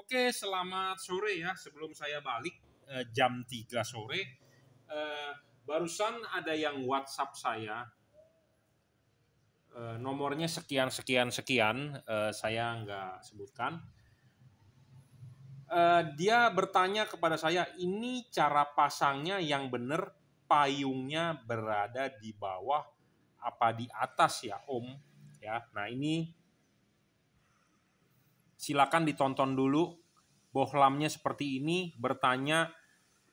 Oke, selamat sore ya. Sebelum saya balik jam 3 sore, barusan ada yang WhatsApp saya, nomornya sekian, saya nggak sebutkan. Dia bertanya kepada saya, ini cara pasangnya yang benar, payungnya berada di bawah apa di atas ya Om? Ya, nah ini silakan ditonton dulu. Bohlamnya seperti ini, bertanya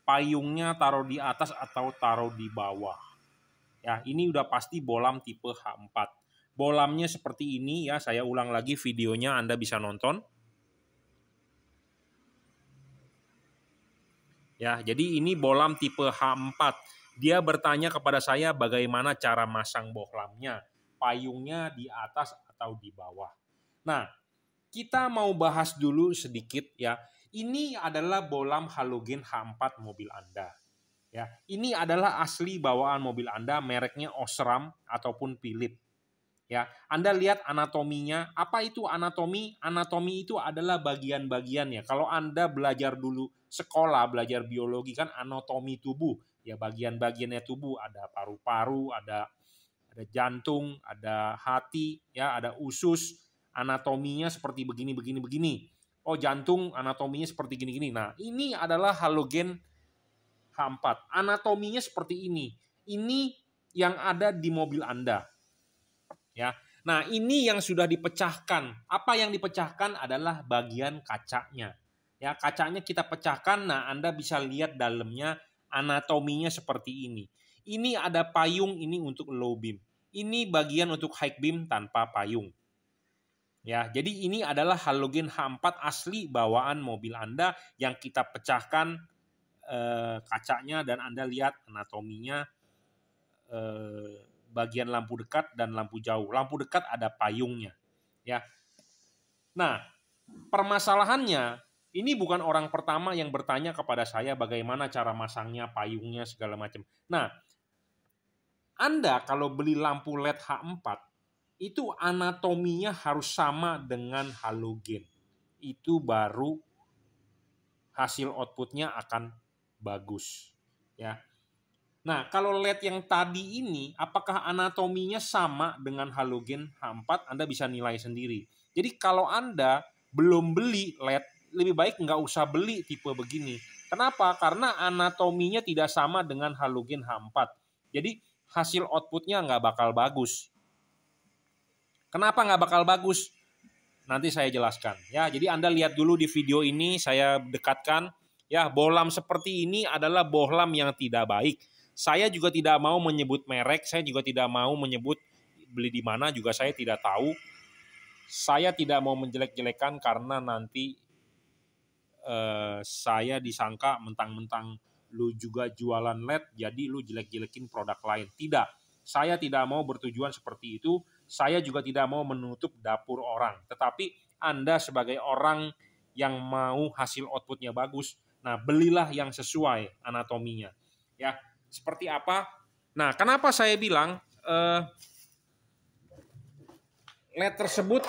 payungnya taruh di atas atau taruh di bawah. Ya, ini udah pasti bohlam tipe H4. Bohlamnya seperti ini ya, saya ulang lagi videonya, Anda bisa nonton. Ya, jadi ini bohlam tipe H4. Dia bertanya kepada saya bagaimana cara masang bohlamnya, payungnya di atas atau di bawah. Nah, kita mau bahas dulu sedikit ya. Ini adalah bohlam halogen H4 mobil Anda. Ya, ini adalah asli bawaan mobil Anda, mereknya Osram ataupun Philips. Ya, Anda lihat anatominya. Apa itu anatomi? Anatomi itu adalah bagian-bagiannya. Kalau Anda belajar dulu sekolah, belajar biologi kan anatomi tubuh. Ya, bagian-bagiannya tubuh ada paru-paru, ada jantung, ada hati, ya, ada usus. Anatominya seperti begini. Oh, jantung anatominya seperti gini-gini. Nah, ini adalah halogen H4. Anatominya seperti ini. Ini yang ada di mobil Anda. Ya. Nah, ini yang sudah dipecahkan. Apa yang dipecahkan adalah bagian kacanya. Ya, kacanya kita pecahkan. Nah, Anda bisa lihat dalamnya anatominya seperti ini. Ini ada payung, ini untuk low beam. Ini bagian untuk high beam tanpa payung. Ya, jadi ini adalah halogen H4 asli bawaan mobil Anda yang kita pecahkan kacanya dan Anda lihat anatominya, bagian lampu dekat dan lampu jauh. Lampu dekat ada payungnya. Ya. Nah, permasalahannya ini bukan orang pertama yang bertanya kepada saya bagaimana cara masangnya, payungnya segala macam. Nah, Anda kalau beli lampu LED H4 itu anatominya harus sama dengan halogen. Itu baru hasil outputnya akan bagus. Ya. Nah, kalau LED yang tadi ini, apakah anatominya sama dengan halogen H4? Anda bisa nilai sendiri. Jadi kalau Anda belum beli LED, lebih baik nggak usah beli tipe begini. Kenapa? Karena anatominya tidak sama dengan halogen H4. Jadi hasil outputnya nggak bakal bagus. Kenapa nggak bakal bagus? Nanti saya jelaskan. Ya, jadi Anda lihat dulu di video ini, saya dekatkan. Ya, bohlam seperti ini adalah bohlam yang tidak baik. Saya juga tidak mau menyebut merek, saya juga tidak mau menyebut beli di mana, juga saya tidak tahu. Saya tidak mau menjelek-jelekan karena nanti saya disangka mentang-mentang lu juga jualan LED, jadi lu jelek-jelekin produk lain. Tidak, saya tidak mau bertujuan seperti itu. Saya juga tidak mau menutup dapur orang. Tetapi Anda sebagai orang yang mau hasil outputnya bagus, nah belilah yang sesuai anatominya. Ya, seperti apa? Nah, kenapa saya bilang LED tersebut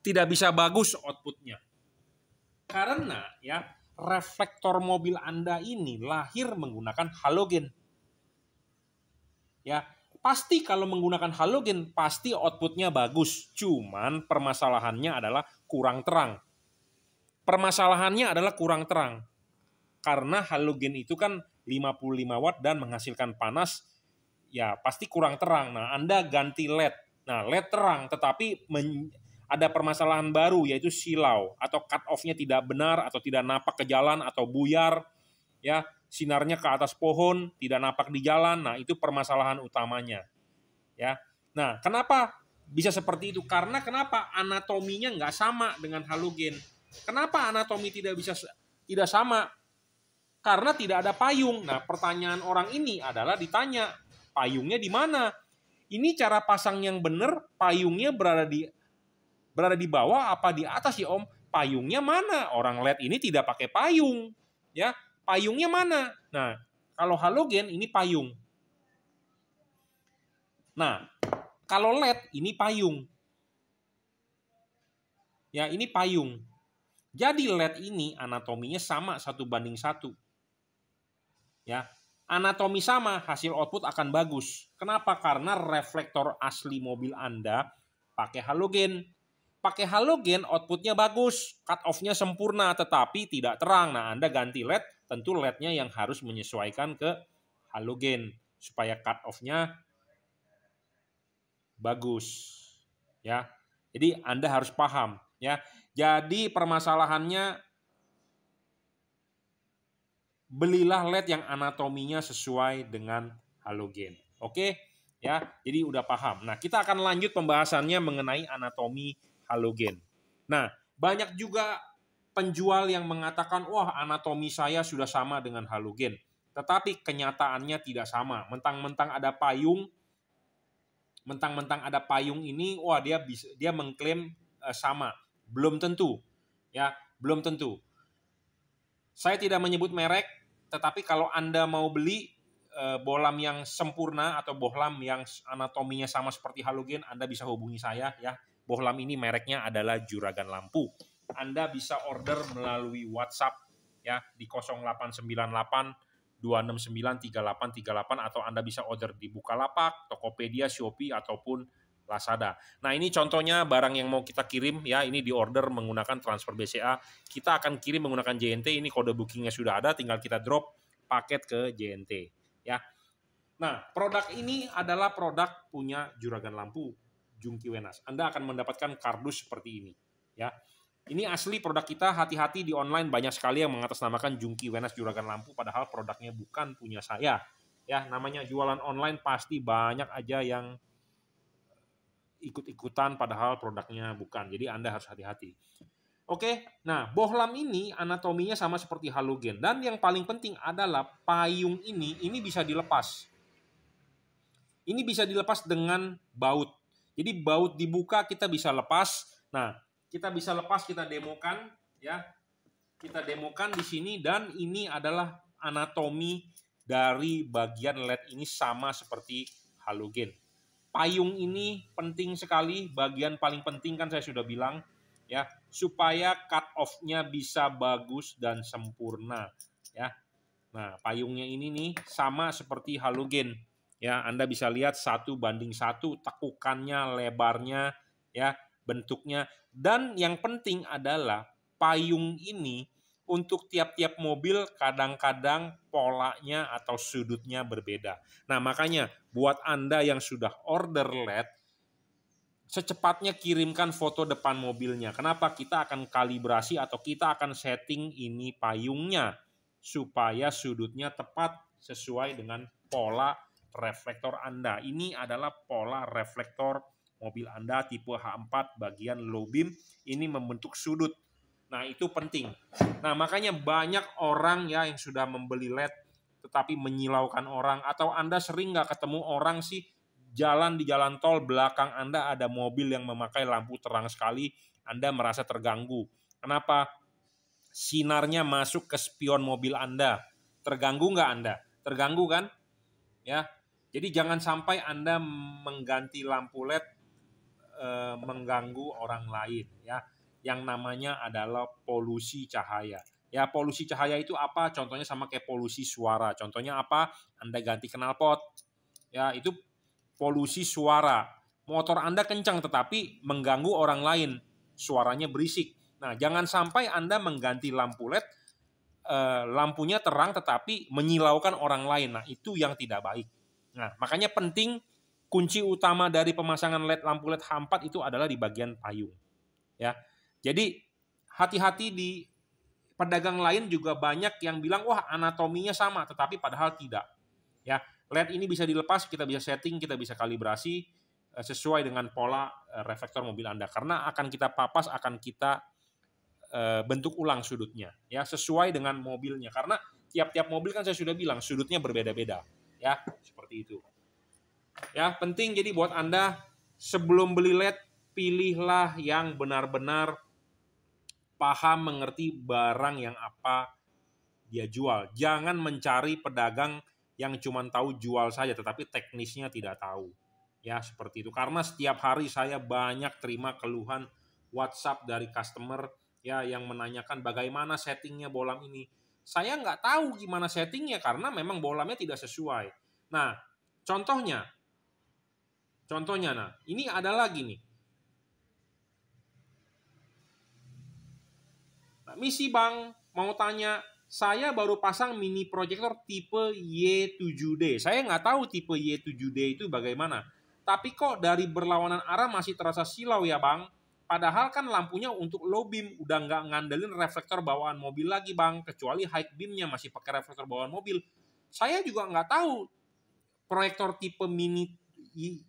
tidak bisa bagus outputnya? Karena ya reflektor mobil Anda ini lahir menggunakan halogen. Ya, pasti kalau menggunakan halogen pasti outputnya bagus. Cuman permasalahannya adalah kurang terang. Permasalahannya adalah kurang terang. Karena halogen itu kan 55 watt dan menghasilkan panas, ya pasti kurang terang. Nah, Anda ganti LED. Nah, LED terang tetapi ada permasalahan baru yaitu silau atau cut off-nya tidak benar atau tidak napak ke jalan atau buyar, ya, sinarnya ke atas pohon, tidak napak di jalan. Nah, itu permasalahan utamanya. Ya. Nah, kenapa bisa seperti itu? Karena kenapa anatominya nggak sama dengan halogen. Kenapa anatomi tidak sama? Karena tidak ada payung. Nah, pertanyaan orang ini adalah ditanya, payungnya di mana? Ini cara pasang yang benar, payungnya berada di bawah apa di atas ya Om? Payungnya mana? Orang LED ini tidak pakai payung. Ya, payungnya mana? Nah, kalau halogen ini payung. Nah, kalau LED ini payung. Ya, ini payung. Jadi LED ini anatominya sama 1:1. Ya. Anatomi sama, hasil output akan bagus. Kenapa? Karena reflektor asli mobil Anda pakai halogen. Pakai halogen outputnya bagus, cut off-nya sempurna, tetapi tidak terang. Nah, Anda ganti LED, tentu LED-nya yang harus menyesuaikan ke halogen supaya cut off-nya bagus. Ya. Jadi Anda harus paham, ya. Jadi permasalahannya, belilah LED yang anatominya sesuai dengan halogen. Oke? Ya, jadi udah paham. Nah, kita akan lanjut pembahasannya mengenai anatomi halogen. Nah, banyak juga penjual yang mengatakan, wah anatomi saya sudah sama dengan halogen. Tetapi kenyataannya tidak sama. Mentang-mentang ada payung ini, wah dia mengklaim sama. Belum tentu. Ya, belum tentu. Saya tidak menyebut merek, tetapi kalau Anda mau beli bohlam yang sempurna atau bohlam yang anatominya sama seperti halogen, Anda bisa hubungi saya ya. Bohlam ini mereknya adalah Juragan Lampu. Anda bisa order melalui WhatsApp ya di 0898 269 3838 atau Anda bisa order di Bukalapak, Tokopedia, Shopee ataupun Lazada. Nah, ini contohnya barang yang mau kita kirim ya, ini di order menggunakan transfer BCA. Kita akan kirim menggunakan JNT, ini kode bookingnya sudah ada, tinggal kita drop paket ke JNT ya. Nah, produk ini adalah produk punya Juragan Lampu, Jungki Wenas. Anda akan mendapatkan kardus seperti ini ya. Ini asli produk kita, hati-hati di online banyak sekali yang mengatasnamakan Jungki Wenas Juragan Lampu padahal produknya bukan punya saya. Ya, namanya jualan online pasti banyak aja yang ikut-ikutan padahal produknya bukan. Jadi Anda harus hati-hati. Oke, nah bohlam ini anatominya sama seperti halogen. Dan yang paling penting adalah payung ini bisa dilepas. Ini bisa dilepas dengan baut. Jadi baut dibuka kita bisa lepas. Nah, kita bisa lepas, kita demokan ya. Kita demokan di sini dan ini adalah anatomi dari bagian LED ini sama seperti halogen. Payung ini penting sekali, bagian paling penting kan saya sudah bilang ya, supaya cut off-nya bisa bagus dan sempurna ya. Nah, payungnya ini nih sama seperti halogen. Ya, Anda bisa lihat 1:1, tekukannya, lebarnya, ya, bentuknya. Dan yang penting adalah payung ini untuk tiap-tiap mobil kadang-kadang polanya atau sudutnya berbeda. Nah, makanya buat Anda yang sudah order LED, secepatnya kirimkan foto depan mobilnya. Kenapa? Kita akan kalibrasi atau kita akan setting ini payungnya supaya sudutnya tepat sesuai dengan pola reflektor Anda. Ini adalah pola reflektor mobil Anda tipe H4 bagian low beam, ini membentuk sudut. Nah, itu penting. Nah, makanya banyak orang ya yang sudah membeli LED tetapi menyilaukan orang, atau Anda sering nggak ketemu orang sih jalan di jalan tol, belakang Anda ada mobil yang memakai lampu terang sekali, Anda merasa terganggu. Kenapa? Sinarnya masuk ke spion mobil Anda. Terganggu nggak Anda? Terganggu kan? Ya. Jadi jangan sampai Anda mengganti lampu LED mengganggu orang lain ya. Yang namanya adalah polusi cahaya. Ya, polusi cahaya itu apa? Contohnya sama kayak polusi suara. Contohnya apa? Anda ganti knalpot. Ya, itu polusi suara. Motor Anda kencang tetapi mengganggu orang lain. Suaranya berisik. Nah, jangan sampai Anda mengganti lampu LED, lampunya terang tetapi menyilaukan orang lain. Nah, itu yang tidak baik. Nah, makanya penting kunci utama dari pemasangan LED, lampu LED H4 itu adalah di bagian payung. Ya. Jadi hati-hati, di pedagang lain juga banyak yang bilang wah anatominya sama tetapi padahal tidak. Ya, LED ini bisa dilepas, kita bisa setting, kita bisa kalibrasi sesuai dengan pola reflektor mobil Anda karena akan kita papas, akan kita bentuk ulang sudutnya ya sesuai dengan mobilnya karena tiap-tiap mobil kan saya sudah bilang sudutnya berbeda-beda ya, seperti itu. Ya, penting jadi buat Anda sebelum beli LED pilihlah yang benar-benar paham mengerti barang yang apa dia jual. Jangan mencari pedagang yang cuma tahu jual saja tetapi teknisnya tidak tahu. Ya, seperti itu. Karena setiap hari saya banyak terima keluhan WhatsApp dari customer ya yang menanyakan bagaimana settingnya bohlam ini. Saya nggak tahu gimana settingnya karena memang bohlamnya tidak sesuai. Nah, contohnya, nah ini ada lagi nih. Nah, misi Bang, mau tanya, saya baru pasang mini proyektor tipe Y7D. Saya nggak tahu tipe Y7D itu bagaimana. Tapi kok dari berlawanan arah masih terasa silau ya Bang? Padahal kan lampunya untuk low beam, udah nggak ngandelin reflektor bawaan mobil lagi Bang. Kecuali high beamnya masih pakai reflektor bawaan mobil. Saya juga nggak tahu proyektor tipe mini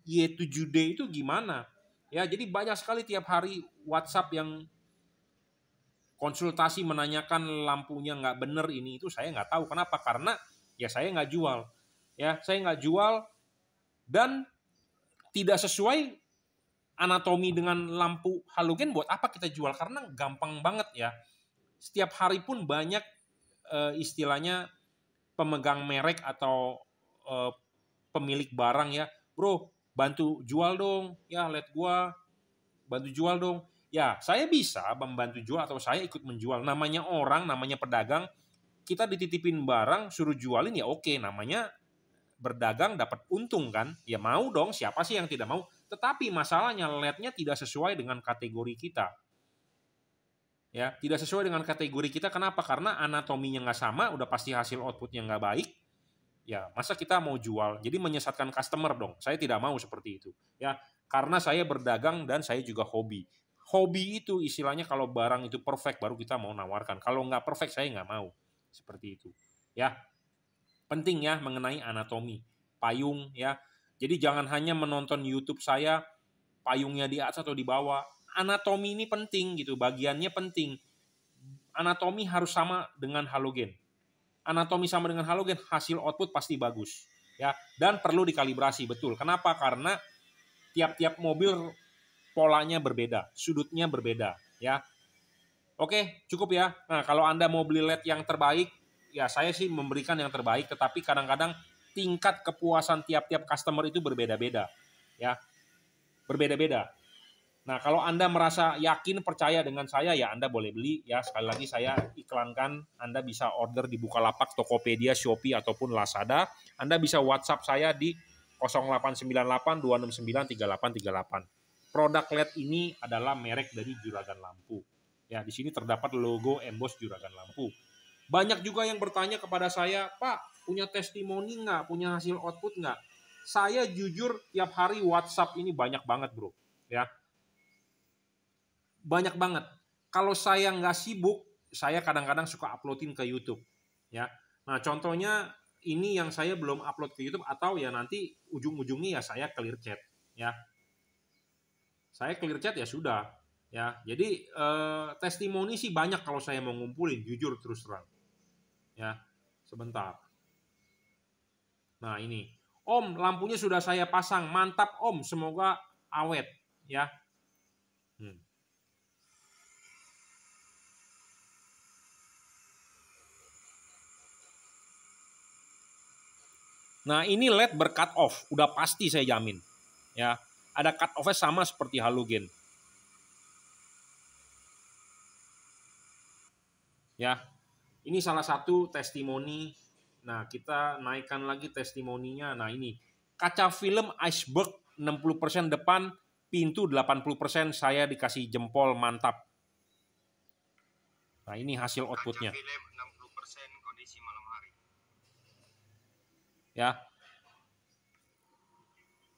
Y7D itu gimana. Ya, jadi banyak sekali tiap hari WhatsApp yang konsultasi menanyakan lampunya nggak bener ini itu, saya nggak tahu kenapa, karena ya saya nggak jual, ya saya nggak jual dan tidak sesuai anatomi dengan lampu halogen. Buat apa kita jual? Karena gampang banget ya, setiap hari pun banyak istilahnya pemegang merek atau pemilik barang ya, bro bantu jual dong ya, LED gua bantu jual dong. Ya, saya bisa membantu jual atau saya ikut menjual. Namanya orang, namanya pedagang, kita dititipin barang, suruh jualin ya oke, namanya berdagang dapat untung kan? Ya mau dong, siapa sih yang tidak mau? Tetapi masalahnya LED-nya tidak sesuai dengan kategori kita. Ya, tidak sesuai dengan kategori kita. Kenapa? Karena anatominya nggak sama, udah pasti hasil outputnya nggak baik. Ya, masa kita mau jual? Jadi menyesatkan customer dong. Saya tidak mau seperti itu. Ya, karena saya berdagang dan saya juga hobi. Hobi itu istilahnya kalau barang itu perfect baru kita mau nawarkan. Kalau nggak perfect saya nggak mau. Seperti itu. Ya, penting ya mengenai anatomi payung ya. Jadi jangan hanya menonton YouTube saya payungnya di atas atau di bawah. Anatomi ini penting gitu, bagiannya penting. Anatomi harus sama dengan halogen. Anatomi sama dengan halogen, hasil output pasti bagus ya, dan perlu dikalibrasi betul. Kenapa? Karena tiap-tiap mobil polanya berbeda, sudutnya berbeda ya. Oke, cukup ya. Nah, kalau Anda mau beli LED yang terbaik, ya saya sih memberikan yang terbaik, tetapi kadang-kadang tingkat kepuasan tiap-tiap customer itu berbeda-beda ya, berbeda-beda. Nah, kalau Anda merasa yakin, percaya dengan saya, ya Anda boleh beli. Ya, sekali lagi saya iklankan, Anda bisa order di Bukalapak, Tokopedia, Shopee, ataupun Lazada. Anda bisa WhatsApp saya di 0898 269 3838. Produk LED ini adalah merek dari Juragan Lampu. Ya, di sini terdapat logo emboss Juragan Lampu. Banyak juga yang bertanya kepada saya, Pak, punya testimoni nggak? Punya hasil output nggak? Saya jujur, tiap hari WhatsApp ini banyak banget, bro. Ya, banyak banget. Kalau saya nggak sibuk, saya kadang-kadang suka uploadin ke YouTube. Ya, nah contohnya ini yang saya belum upload ke YouTube, atau ya nanti ujung-ujungnya ya saya clear chat. Ya, saya clear chat ya sudah. Ya, jadi testimoni sih banyak kalau saya mau ngumpulin, jujur terus terang. Ya, sebentar. Nah ini, Om lampunya sudah saya pasang, mantap Om, semoga awet. Ya. Nah, ini LED ber-cut off, udah pasti saya jamin. Ya, ada cut off-nya sama seperti halogen. Ya, ini salah satu testimoni. Nah, kita naikkan lagi testimoninya. Nah, ini kaca film iceberg 60% depan, pintu 80% saya dikasih jempol, mantap. Nah, ini hasil outputnya. Kaca film 60% kondisi malam hari. Ya.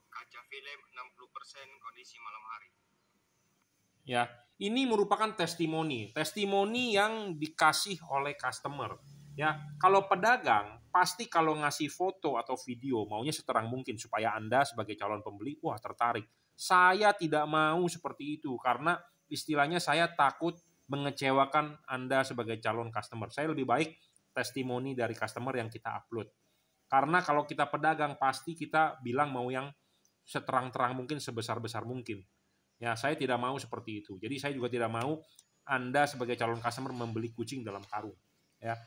Kaca film 60% kondisi malam hari. Ya, ini merupakan testimoni yang dikasih oleh customer. Ya, kalau pedagang pasti kalau ngasih foto atau video maunya seterang mungkin supaya Anda sebagai calon pembeli wah tertarik. Saya tidak mau seperti itu karena istilahnya saya takut mengecewakan Anda sebagai calon customer. Saya lebih baik testimoni dari customer yang kita upload. Karena kalau kita pedagang pasti kita bilang mau yang seterang-terang mungkin, sebesar-besar mungkin. Ya, saya tidak mau seperti itu. Jadi saya juga tidak mau Anda sebagai calon customer membeli kucing dalam karung. Ya.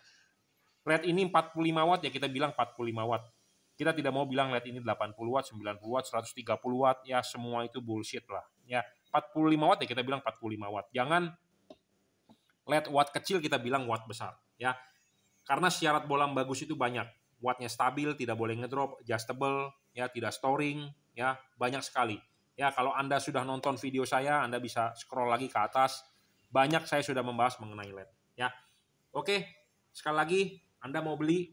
LED ini 45 watt ya, kita bilang 45 watt. Kita tidak mau bilang LED ini 80 watt, 90 watt, 130 watt, ya semua itu bullshit lah. Ya, 45 watt ya kita bilang 45 watt. Jangan LED watt kecil kita bilang watt besar, ya. Karena syarat bohlam bagus itu banyak. Wattnya stabil, tidak boleh ngedrop, adjustable, ya, tidak storing, ya, banyak sekali. Ya, kalau Anda sudah nonton video saya, Anda bisa scroll lagi ke atas. Banyak saya sudah membahas mengenai LED, ya. Oke, sekali lagi Anda mau beli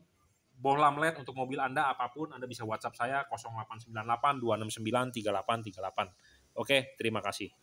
bohlam LED untuk mobil Anda apapun, Anda bisa WhatsApp saya 0898 269 3838. Oke, terima kasih.